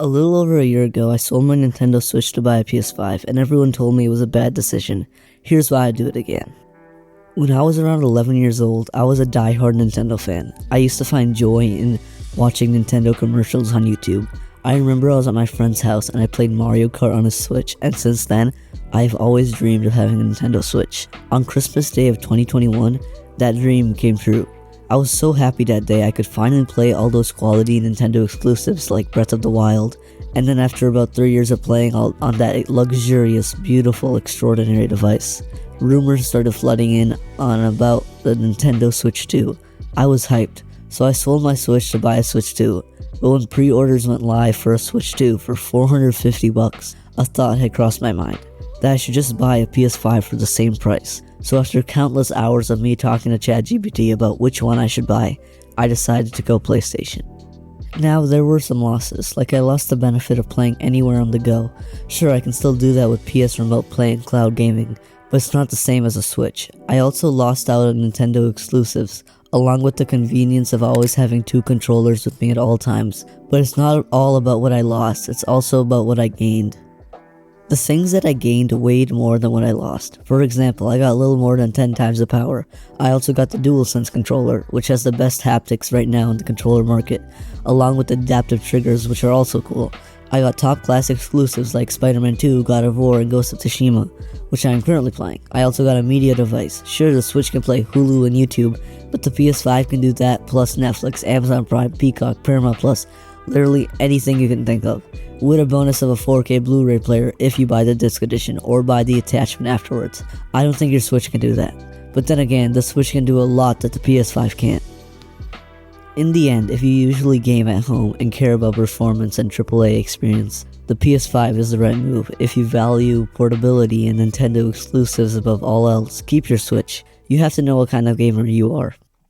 A little over a year ago, I sold my Nintendo Switch to buy a PS5, and everyone told me it was a bad decision. Here's why I'd do it again. When I was around 11 years old, I was a die-hard Nintendo fan. I used to find joy in watching Nintendo commercials on YouTube. I remember I was at my friend's house and I played Mario Kart on his Switch, and since then, I've always dreamed of having a Nintendo Switch. On Christmas Day of 2021, that dream came true. I was so happy that day I could finally play all those quality Nintendo exclusives like Breath of the Wild, and then after about 3 years of playing on that luxurious, beautiful, extraordinary device, rumors started flooding in on about the Nintendo Switch 2. I was hyped, so I sold my Switch to buy a Switch 2, but when pre-orders went live for a Switch 2 for $450, a thought had crossed my mind, that I should just buy a PS5 for the same price. So after countless hours of me talking to ChatGPT about which one I should buy, I decided to go PlayStation. Now, there were some losses, like I lost the benefit of playing anywhere on the go. Sure, I can still do that with PS Remote Play and cloud gaming, but it's not the same as a Switch. I also lost out on Nintendo exclusives, along with the convenience of always having two controllers with me at all times. But it's not all about what I lost, it's also about what I gained. The things that I gained weighed more than what I lost. For example, I got a little more than 10 times the power. I also got the DualSense controller, which has the best haptics right now in the controller market, along with adaptive triggers, which are also cool. I got top class exclusives like Spider-Man 2, God of War, and Ghost of Tsushima, which I am currently playing. I also got a media device. Sure, the Switch can play Hulu and YouTube, but the PS5 can do that, plus Netflix, Amazon Prime, Peacock, Paramount Plus, literally anything you can think of, with a bonus of a 4K Blu-ray player if you buy the disc edition or buy the attachment afterwards. I don't think your Switch can do that, but then again, the Switch can do a lot that the PS5 can't. In the end, if you usually game at home and care about performance and AAA experience, the PS5 is the right move. If you value portability and Nintendo exclusives above all else, keep your Switch. You have to know what kind of gamer you are.